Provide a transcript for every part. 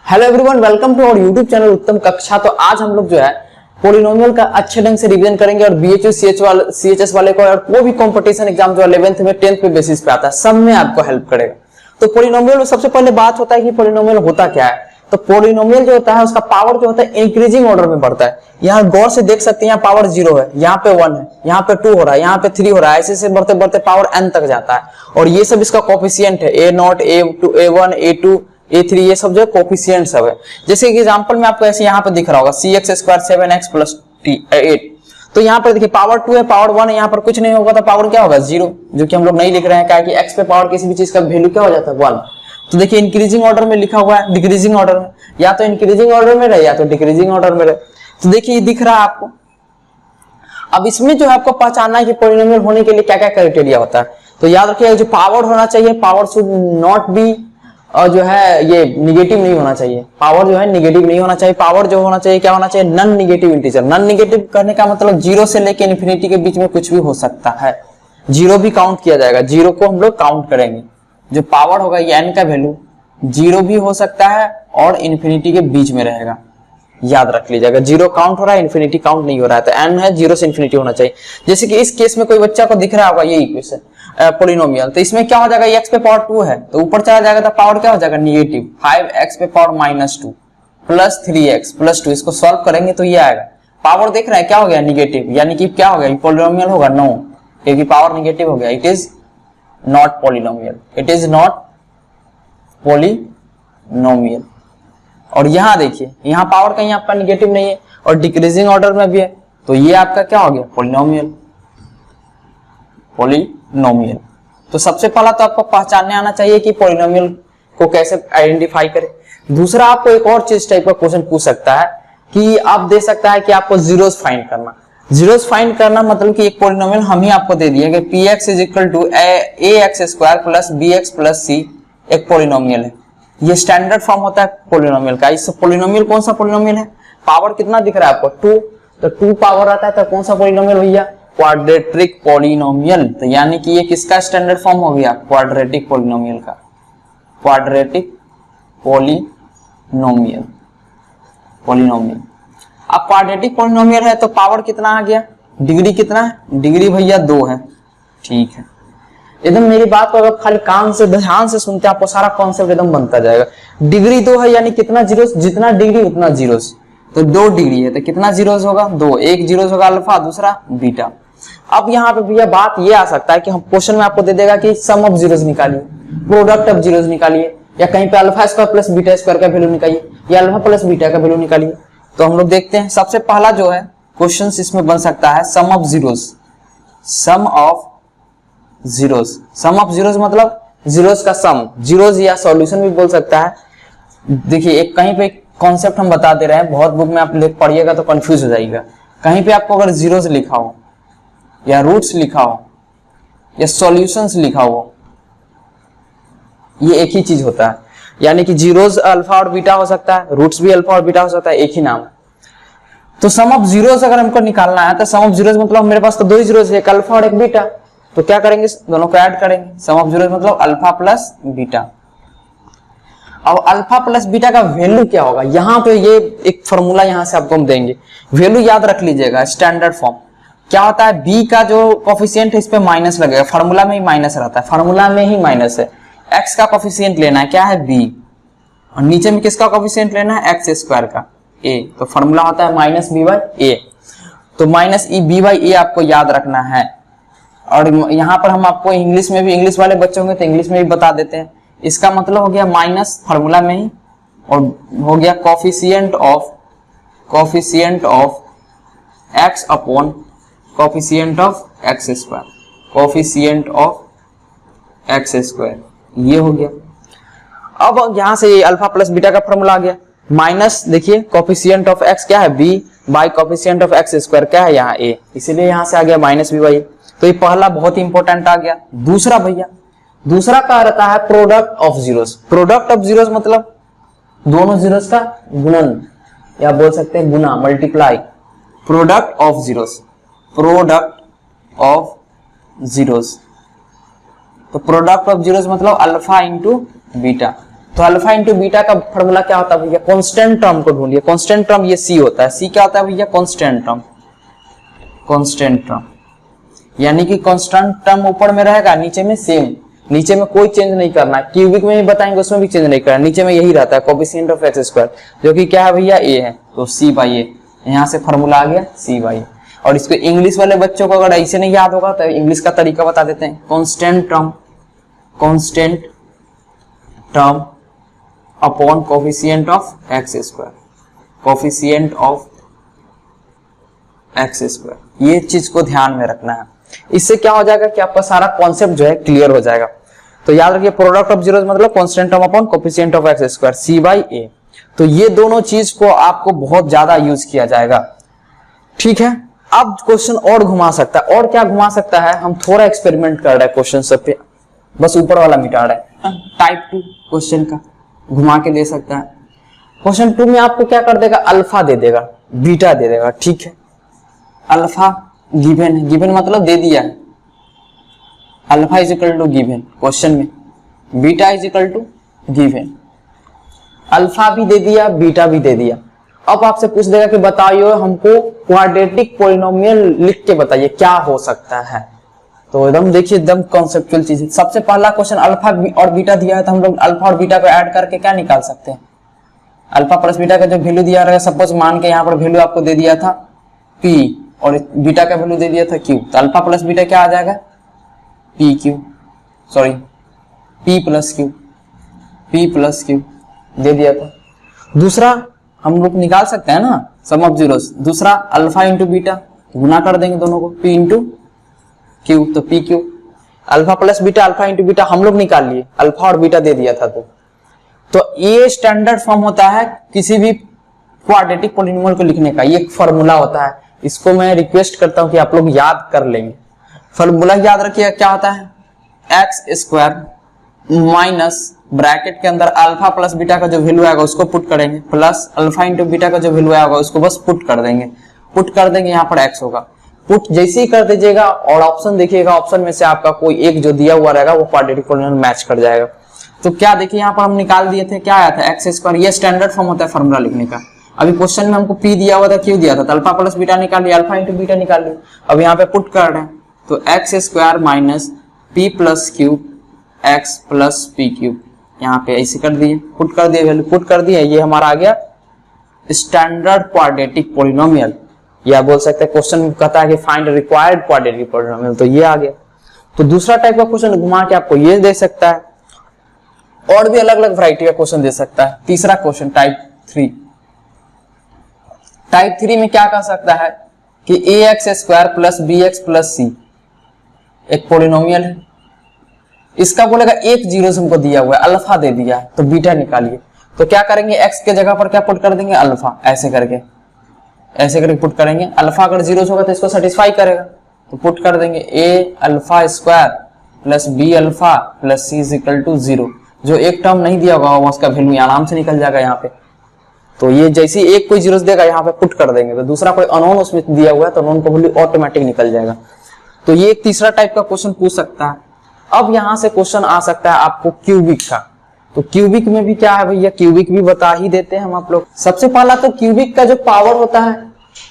Hello everyone, welcome to our YouTube channel Uttam Kaksha. तो आज हम लोग जो है पोलिनोमियल का अच्छे ढंग से रिवीजन करेंगे और बीएचयू सीएचएस वाले को और कोई भी कंपटीशन एग्जाम जो 11th में 10th पे बेसिस पे आता है सब में आपको हेल्प करेगा। तो पोलिनोमियल में सबसे पहले बात होता है कि पोलिनोमियल होता क्या है। तो पोलिनोमियल जो होता है उसका पावर जो होता है इंक्रीजिंग ऑर्डर में बढ़ता है। यहाँ गौर से देख सकते हैं, यहाँ पावर 0 है, यहाँ पे 1 है, यहाँ पे 2 हो रहा है, यहाँ पे 3 हो रहा है, ऐसे से बढ़ते बढ़ते पावर n तक जाता है। और ये सब इसका कोफिशिएंट है, a0, a2, a1, a2, a3, ये सब जो है कोफिशिएंट सब है। जैसे कि एग्जांपल में आपको ऐसे यहाँ पे दिख रहा होगा cx² 7x + 8। तो यहाँ पर देखिए पावर 2 है, पावर 1 है, यहाँ पर कुछ नहीं होगा तो पावर क्या होगा 0, जो कि हम लोग नहीं लिख रहे हैं क्या कि x पे पावर किसी भी चीज का वैल्यू क्या हो जाता है 1। तो देखिए इंक्रीजिंग ऑर्डर में लिखा हुआ है, डिक्रीजिंग ऑर्डर में, या तो इंक्रीजिंग ऑर्डर में रहे या तो डिक्रीजिंग ऑर्डर में रहे। तो देखिए ये दिख रहा है आपको। अब इसमें जो है आपको पहचानना है कि पोलिनोमियल होने के लिए क्या क्या क्राइटेरिया होता है। तो याद रखिएगा जो पावर होना चाहिए, पावर शुड नॉट बी, और जो है ये निगेटिव नहीं होना चाहिए, पावर जो है निगेटिव नहीं होना चाहिए। पावर जो होना चाहिए क्या होना चाहिए, non negative integer. Non negative करने का मतलब 0 से लेकर इन्फिनिटी के बीच में कुछ भी हो सकता है, 0 भी काउंट किया जाएगा, 0 को हम लोग काउंट करेंगे। जो पावर होगा ये n का वैल्यू 0 भी हो सकता है और इन्फिनिटी के बीच में रहेगा, याद रख लीजिएगा। 0 काउंट हो रहा है, इन्फिनिटी काउंट नहीं हो रहा है, तो n है 0 से इन्फिनिटी होना चाहिए। जैसे कि इस केस में कोई बच्चा को दिख रहा होगा ये इक्वेशन पोलिनोमियल, तो इसमें क्या हो जाएगा, x पे पावर 2 है तो ऊपर चला जाएगा तो पावर क्या हो जाएगा निगेटिव, 5x पे पावर -2 प्लस 3x प्लस 2। इसको सॉल्व करेंगे तो ये आएगा। पावर देख रहे हैं क्या हो गया निगेटिव, यानी कि क्या हो गया पोलिनोमियल होगा नो, क्योंकि पावर निगेटिव हो गया, it is not polynomial, it is not polynomial. और यहां देखिए यहाँ पावर कहीं आपका निगेटिव नहीं है और डिक्रीजिंग ऑर्डर में भी है, तो ये आपका क्या हो गया पोलिनोमियल, पोलिनोमियल। तो सबसे पहला तो आपको पहचानने आना चाहिए कि पोलिनोमियल को कैसे आइडेंटिफाई करें। दूसरा आपको एक और चीज टाइप का क्वेश्चन पूछ सकता है कि आप दे सकता है कि आपको जीरोस फाइंड करना। जीरोस फाइंड करना मतलब कि एक पोलिनोमियल हम ही आपको दे दिया कि px = ax² + bx + c एक पोलिनोमियल है। ये स्टैंडर्ड फॉर्म होता है पोलिनोमियल का। इस पोलिनोमियल कौन सा पोलिनोमियल है, पावर कितना दिख रहा है आपको 2, तो 2 पावर आता है तो कौन सा पोलिनोमियल भैया, क्वाड्रेटिक पोलिनोमियल। तो यानी कि ये किसका स्टैंडर्ड फॉर्म हो गया, क्वाड्रेटिक पोलिनोमियल का, क्वाड्रेटिक पोलिनोमियल, पोलिनोमियल। अब क्वाड्रेटिक पोलिनोमियल है तो पावर कितना आ गया, डिग्री कितना है, डिग्री भैया 2 है, ठीक है। एकदम मेरी बात को अगर खाली कान से ध्यान से सुनते हैं आपको सारा कॉन्सेप्ट एकदम बनता जाएगा। डिग्री 2 है यानी कितना जीरोस, जितना डिग्री उतना जीरोस, तो 2 डिग्री है तो कितना जीरोस होगा 2, एक जीरोस होगा अल्फा, दूसरा बीटा। अब यहाँ पे भैया बात ये आ सकता है कि हम क्वेश्चन में आपको दे देगा कि सम ऑफ जीरोस निकालिए, प्रोडक्ट ऑफ जीरोस निकालिए, या कहीं पे α² + β² का वैल्यू निकालिए, या अल्फा प्लस बीटा का वैल्यू निकालिए। तो हम लोग देखते हैं। सबसे पहला जो है क्वेश्चन इसमें बन सकता है sum of zeros, sum of zeros. Sum of zeros मतलब जीरोस का सम, जीरोस या सॉल्यूशन भी बोल सकता है। देखिए एक कहीं पे कॉन्सेप्ट हम बता दे रहे हैं, बहुत बुक में आप पढ़िएगा तो कंफ्यूज हो जाएगा। कहीं पे आपको अगर जीरोस लिखा हो या रूट्स लिखा हो या सॉल्यूशंस लिखा हो, ये एक ही चीज होता है। यानी कि जीरोस अल्फा और बीटा हो सकता है, रूट्स भी अल्फा और बीटा हो सकता है, एक ही नाम है। तो सम ऑफ जीरोस अगर हमको निकालना है तो सम ऑफ जीरोस मतलब मेरे पास तो 2 ही जीरोस है, एक अल्फा और एक बीटा, तो क्या करेंगे दोनों को ऐड करेंगे। सम ऑफ जीरोस मतलब अल्फा प्लस बीटा। अब अल्फा प्लस बीटा का वैल्यू क्या होगा, यहाँ पे ये एक फॉर्मूला यहाँ से आपको हम देंगे, वैल्यू याद रख लीजिएगा। स्टैंडर्ड फॉर्म क्या होता है, बी का जो कोफिशिएंट है इस पे माइनस लगेगा, फार्मूला में ही माइनस रहता है, फार्मूला में ही माइनस है। एक्स का कोफिशिएंट लेना है क्या है बी, और नीचे में किसका कोफिशिएंट लेना है x² का a, तो फार्मूला होता है -b/a। तो -b/a आपको याद रखना है। और यहाँ पर हम आपको इंग्लिश में भी, इंग्लिश वाले बच्चे होंगे तो इंग्लिश में भी बता देते हैं। इसका मतलब हो गया माइनस फार्मूला में ही, और हो गया coefficient of x upon coefficient of x², coefficient of x², ये हो गया। अब यहां से अल्फा प्लस बीटा का फॉर्मूला आ गया, माइनस देखिए कोफिशिएंट ऑफ x क्या है b bye coefficient of x² क्या है यहाँ a, इसीलिए यहां से आ गया -b/a। तो ये पहला बहुत इंपॉर्टेंट आ गया। दूसरा भैया, दूसरा क्या रहता है product of zeros. Product of zeros मतलब दोनों जीरोस का गुणन, या बोल सकते हैं गुना, multiply. Product of zeros, product of zeros. तो प्रोडक्ट ऑफ जीरोस मतलब अल्फा इंटू बीटा, तो अल्फा इंटू बीटा का फॉर्मूला क्या होता है भैया, कांस्टेंट टर्म को ढूंढिए। कांस्टेंट टर्म ये सी होता है। सी क्या होता है भैया, कांस्टेंट टर्म। कांस्टेंट टर्म यानी कि कांस्टेंट टर्म ऊपर में रहेगा, नीचे में सेम, नीचे में कोई चेंज नहीं करना है। क्यूबिक में भी बताएंगे, उसमें भी चेंज नहीं करना, नीचे में यही रहता है कोएफिशिएंट ऑफ एक्स स्क्वायर, जो कि क्या है भैया, ए है। तो सी बाई ए, यहाँ से फॉर्मूला आ गया सी बाई। और इसको इंग्लिश वाले बच्चों को अगर ऐसे नहीं याद होगा तो इंग्लिश का तरीका बता देते हैं। Constant term, constant term upon coefficient of x square, coefficient of x square. ये चीज को ध्यान में रखना है। इससे क्या हो जाएगा कि आपका सारा कॉन्सेप्ट जो है क्लियर हो जाएगा। तो याद रखिए, प्रोडक्ट ऑफ जीरोस मतलब constant term upon coefficient of x square, c by a. तो ये दोनों चीज को आपको बहुत ज्यादा यूज किया जाएगा, ठीक है। अब क्वेश्चन और घुमा सकता है, और क्या घुमा सकता है, हम थोड़ा एक्सपेरिमेंट कर रहे हैं क्वेश्चन सब पे, बस ऊपर वाला मिटा रहे हैं। टाइप 2 क्वेश्चन का घुमा के दे सकता है। क्वेश्चन 2 में आपको क्या कर देगा, अल्फा दे देगा, बीटा दे देगा, ठीक है। अल्फा गिवन है, गिवन मतलब दे दिया है, alpha is equal to given question में, beta is equal to given. Alpha भी दे दिया, बीटा भी दे दिया। अब आपसे पूछ देगा कि बताइए हमको क्वाड्रेटिक पॉलिनोमियल लिख के बताइए क्या हो सकता है। तो एकदम देखिए, एकदम कॉन्सेप्चुअल चीज है। सबसे पहला क्वेश्चन अल्फा और बीटा दिया है, तो हम लोग अल्फा और बीटा को ऐड करके क्या निकाल सकते हैं, अल्फा प्लस बीटा का जो वैल्यू दिया रहेगा, सपोज मान के यहाँ पर वैल्यू आपको दे दिया था P और बीटा का वैल्यू दे दिया था Q, तो अल्फा प्लस बीटा क्या आ जाएगा, P प्लस Q दे दिया था। दूसरा हम लोग निकाल सकते हैं ना सम ऑफ जीरोस, दूसरा अल्फा इंटू बीटा, गुना कर देंगे दोनों को, P इंटू Q, तो PQ। Alpha plus beta, alpha into beta हम लोग निकाल लिए, अल्फा और बीटा दे दिया था। तो ये स्टैंडर्ड फॉर्म होता है किसी भी क्वाड्रेटिक पॉलिनोमियल को लिखने का, ये एक फॉर्मूला होता है। इसको मैं रिक्वेस्ट करता हूं कि आप लोग याद कर लेंगे। फॉर्मूला याद रखिए, क्या होता है, एक्स स्क्वायर माइनस ब्रैकेट के अंदर अल्फा प्लस बीटा का जो वैल्यू आएगा उसको पुट करेंगे, प्लस अल्फा इंटू बीटा का जो वैल्यू आएगा उसको बस पुट कर देंगे। पुट कर देंगे, यहाँ पर एक्स होगा, पुट जैसे ही कर दीजिएगा और ऑप्शन देखिएगा, ऑप्शन में से आपका कोई एक जो दिया हुआ रहेगा वो क्वाड्रेटिक पॉलिनोमियल मैच कर जाएगा। तो क्या देखिए, यहाँ पर हम निकाल दिए थे, क्या आया था, एक्स स्क्वायर। ये स्टैंडर्ड फॉर्म होता है फॉर्मूला लिखने का। अभी क्वेश्चन में हमको P दिया हुआ था, Q दिया था, तो अल्फा प्लस बीटा निकाल लिया, अल्फा इंटू बीटा निकाल लिया। अब यहाँ पे पुट कर रहे हैं, तो x square minus P plus Q x plus P Q, यहाँ पे ऐसे कर दिए, पुट कर दिए, वैल्यू पुट कर दिए, ये हमारा आ गया स्टैंडर्ड क्वाड्रेटिक पॉलिनोमियल। या बोल सकते हैं क्वेश्चन कहता है कि फाइंड रिक्वायर्ड क्वाड्रेटिक पॉलिनोमियल, तो ये आ गया। तो दूसरा टाइप का क्वेश्चन घुमा के आपको ये दे सकता है, और भी अलग अलग वैरायटी का क्वेश्चन दे सकता है। तीसरा क्वेश्चन टाइप 3, टाइप 3 में क्या कह सकता है कि a x square plus b x plus c एक पॉलिनोमियल है, इसका बोलेगा एक जीरो से हमको दिया हुआ है, अल्फा दे दिया है, तो बीटा निकालिए। तो क्या करेंगे, एक्स के जगह पर क्या पुट कर देंगे, अल्फा, ऐसे करके पुट करेंगे। अल्फा अगर जीरो होगा तो इसको सेटिस्फाई करेगा, तो पुट कर देंगे a alpha square plus b alpha plus c is equal to 0। जो एक टर्म नहीं दिया होगा उसका वैल्यू आराम से निकल जाएगा यहाँ पे। तो ये जैसे एक कोई जीरो देगा यहाँ पे पुट कर देंगे, तो दूसरा कोई अननोन उसमें दिया हुआ है तो अननोन का वैल्यू ऑटोमेटिक निकल जाएगा। तो ये एक तीसरा टाइप का क्वेश्चन पूछ सकता है। अब यहाँ से क्वेश्चन आ सकता है आपको क्यूबिक का। तो क्यूबिक में भी क्या है भैया, क्यूबिक भी बता ही देते हैं हम आप लोग। सबसे पहला तो क्यूबिक का जो पावर होता है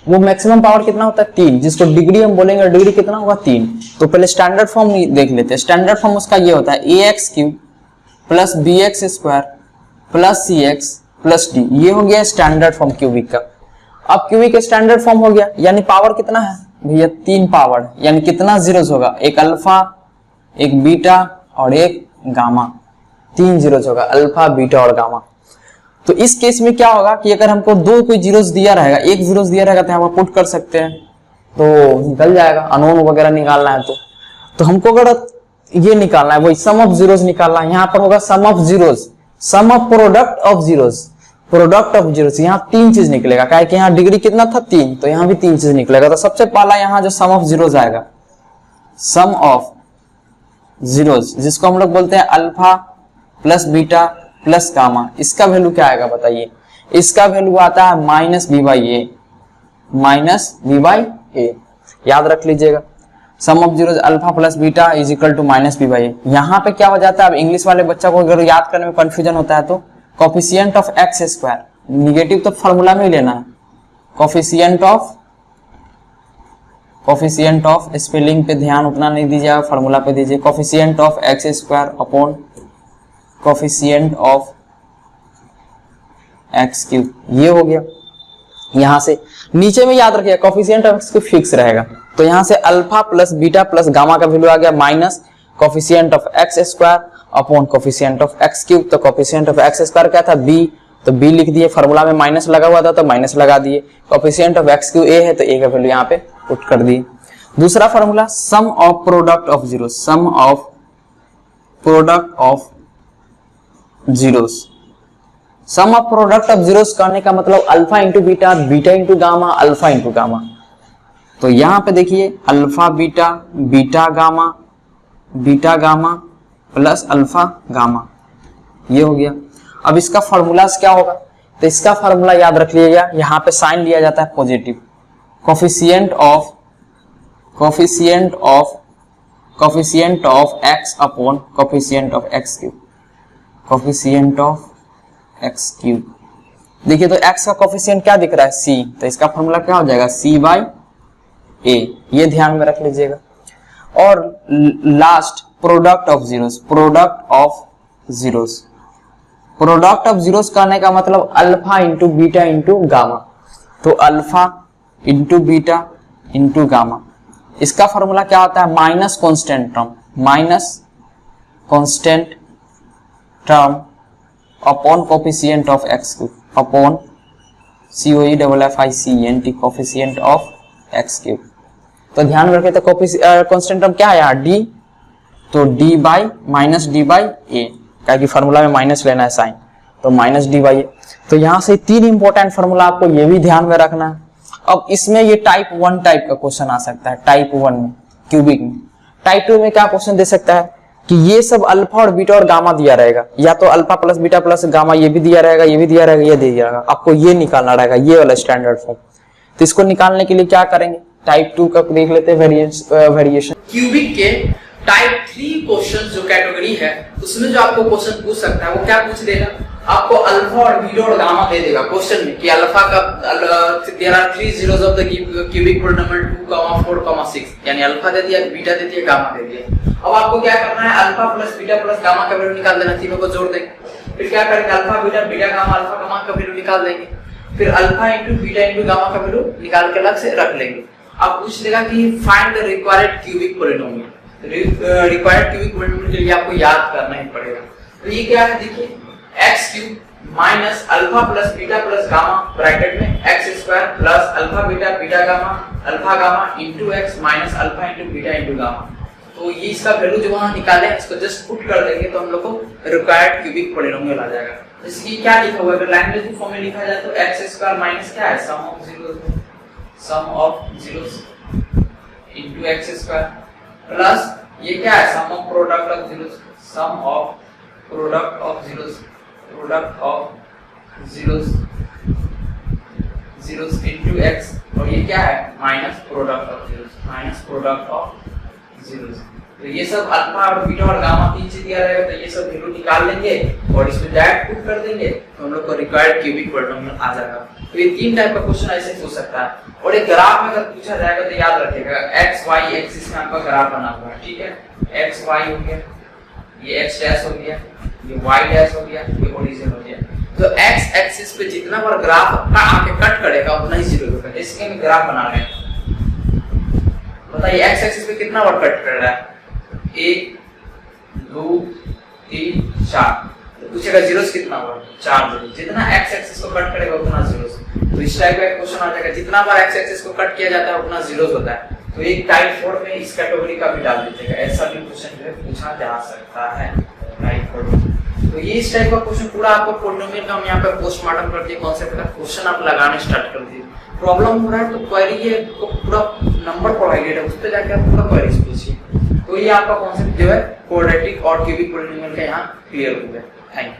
वो मैक्सिमम पावर कितना होता है, 3, जिसको डिग्री हम बोलेंगे, डिग्री कितना होगा 3। तो पहले स्टैंडर्ड फॉर्म देख लेते हैं। स्टैंडर्ड फॉर्म उसका ये होता है a x cube plus b x square plus c x plus d, ये हो गया स्टैंडर्ड फॉर्म क्यूबिक का। अब क्यूबिक स्टैंडर्ड फॉर्म हो गया, यानी पावर कितना है भैया, 3 पावर, यानी कितना जीरोस होगा, एक अल्फा, एक बीटा और एक गामा, 3 जीरोस होगा, अल्फा बीटा और गामा। तो इस केस में क्या होगा कि अगर हमको 2 कोई जीरोस दिया रहेगा, एक जीरोस दिया रहेगा तो हम पुट कर सकते हैं, तो निकल जाएगा। अननोन वगैरह निकालना है तो हमको अगर ये निकालना है, वही सम ऑफ जीरोस निकालना है। यहाँ पर होगा sum of zeros, sum of product of zeros, product of zeros. यहाँ 3 चीज निकलेगा, क्या कि यहाँ डिग्री कितना था 3, तो यहाँ भी 3 चीज निकलेगा। तो सबसे पहला यहाँ जो सम ऑफ जीरोस आएगा, सम ऑफ जीरोस, जिसको हम लोग बोलते हैं alpha plus beta plus gamma, इसका वैल्यू क्या आएगा बताइए। इसका वैल्यू आता है minus b by a, minus b by a, याद रख लीजिएगा। Sum of zeros alpha plus beta is equal to minus b by a. यहाँ पे क्या हो जाता है, अब इंग्लिश वाले बच्चा को अगर याद करने में कंफ्यूजन होता है तो coefficient of x square, negative तो फॉर्मूला में ही लेना है, कोफिशिएंट ऑफ स्पेलिंग पे ध्यान उतना नहीं दीजिएगा, फॉर्मूला पे दीजिए, coefficient of x square upon coefficient of x cube, ये हो गया। यहां से नीचे में याद रखिएगा coefficient of x cube fix रहेगा, तो यहां से alpha plus beta plus gamma का वैल्यू आ गया minus coefficient of x square upon coefficient of x cube. तो कोफिशिएंट ऑफ एक्स स्क्वायर क्या था, बी, तो बी लिख दिए, फार्मूला में माइनस लगा हुआ था तो माइनस लगा दिए। कोफिशिएंट ऑफ एक्स क्यूब ए है तो ए का वैल्यू यहाँ पे पुट कर दिए। दूसरा formula sum of product of zero, sum of product of zeros, sum of product of zeros करने का मतलब alpha into beta, beta into gamma, alpha into gamma. तो यहां पे देखिए alpha beta, beta gamma plus alpha gamma, ये हो गया। अब इसका फॉर्मूला क्या होगा, तो इसका फॉर्मूला याद रख लीजिएगा, यहाँ पे साइन लिया जाता है positive, coefficient of x upon coefficient of x cube, coefficient of x cube. देखिए तो एक्स का कोफिशिएंट क्या दिख रहा है, सी, तो इसका फॉर्मूला क्या हो जाएगा, सी बाई ए, ये ध्यान में रख लीजिएगा। और last product of zeros, product of zeros करने का मतलब alpha into beta into gamma, तो alpha into beta into gamma. इसका फॉर्मूला क्या होता है, minus constant term upon coefficient of x cube, upon COEFFICENT coefficient of x cube. तो ध्यान में रखें, तो कांस्टेंट टर्म क्या है यहाँ, डी, तो d by minus d by a, क्या कि फॉर्मूला में माइनस लेना है साइन, तो माइनस डी बाई ए। तो यहाँ से तीन इंपॉर्टेंट फॉर्मूला आपको ये भी ध्यान में रखना है। अब इसमें ये टाइप 1 टाइप का क्वेश्चन आ सकता है, टाइप 1 में क्यूबिक में। टाइप 2 में क्या क्वेश्चन दे सकता है कि ये सब अल्फा और बीटा और गामा दिया रहेगा, या तो alpha plus beta plus gamma ये भी दिया रहेगा, ये भी दिया रहेगा, ये दिया रहेगा, आपको ये निकालना रहेगा, ये वाला स्टैंडर्ड फॉर्म। तो इसको निकालने के लिए क्या करेंगे, टाइप 2 का देख लेते हैं वेरिएशन। क्यूबिक के टाइप 3 क्वेश्चन जो कैटेगरी है उसमें जो आपको क्वेश्चन पूछ सकता है वो क्या पूछ देगा, आपको अल्फा और बीटा और गामा दे देगा क्वेश्चन में कि अल्फा का there are 3 zeros of the cubic polynomial 2, 4, 6, यानी अल्फा दे दिया, बीटा दे दिया, गामा दे दिया। अब आपको क्या करना है, alpha plus beta plus gamma का वैल्यू निकाल देना, तीनों को जोड़ देंगे। फिर क्या करेंगे, alpha beta beta gamma alpha gamma का वैल्यू निकाल देंगे, फिर alpha into beta into gamma का वैल्यू निकाल के अलग से रख लेंगे। अब पूछ लेगा कि find the required cubic polynomial, required cubic polynomial के लिए आपको याद करना ही पड़ेगा। तो ये क्या है, देखिए x cube minus alpha plus beta plus gamma bracket में x square plus alpha beta beta gamma into x minus alpha into beta into gamma. तो ये इसका वैल्यू जो वहां निकाले इसको जस्ट पुट कर देंगे तो हम लोग को रिक्वायर्ड क्यूबिक पोलिनोमियल आ जाएगा। इसकी क्या लिखा हुआ है, अगर लैंग्वेज की फॉर्म में लिखा जाए तो एक्स स्क्वायर माइनस क्या है, sum of zeros into x square plus ये क्या है, sum of product of zeros, sum of product of zeros into x, और ये क्या है, माइनस प्रोडक्ट ऑफ जीरोस। तो ये सब अल्फा और बीटा और गामा तीन चीज दिया रहेगा, तो ये सब वैल्यू निकाल लेंगे और इसमें डायरेक्ट पुट कर देंगे तो हम लोग को रिक्वायर्ड क्यूबिक पोलिनोमियल आ जाएगा। तो ये तीन टाइप का क्वेश्चन ऐसे पूछ सकता है। और एक ग्राफ में अगर पूछा जाएगा तो याद रखिएगा एक्स वाई एक्सिस में आपका ग्राफ बना हुआ है, ठीक है, एक्स वाई हो गया, ये एक्स डैश हो गया, ये वाई डैश हो गया, ये ओरिजिन हो गया। तो एक्स एक्सिस पे जितना बार ग्राफ का आके कट करेगा उतना ही जीरो होगा। इसके हम ग्राफ बना रहे हैं, बताइए एक्स एक्सिस पे कितना बार कट कर रहा है, 1 2 3 4, तो पूछेगा जीरोस कितना हुआ, 4 जीरो। जितना एक्स एक्सिस को कट करेगा उतना जीरोस। तो इस टाइप का क्वेश्चन आ जाएगा, जितना बार एक्स एक्सिस को कट किया जाता है उतना जीरोस होता है। तो एक टाइप 4 में इस कैटेगरी का भी डाल दीजिएगा, ऐसा भी क्वेश्चन जो है पूछा जा सकता है टाइप 4। तो ये इस टाइप का क्वेश्चन पूरा आपको पोलिनोमियल का हम यहाँ पे पोस्टमार्टम कर दिए, कॉन्सेप्ट का क्वेश्चन आप लगाने स्टार्ट कर दिए। प्रॉब्लम हो रहा है तो क्वेरी ये को पूरा नंबर प्रोवाइडेड है, उस पे जाके आप पूरा क्वेरीज पूछिए। तो ये आपका कॉन्सेप्ट जो है क्वाड्रेटिक और क्यूबिक पोलिनोमियल का यहाँ क्लियर हो गया। Thank you.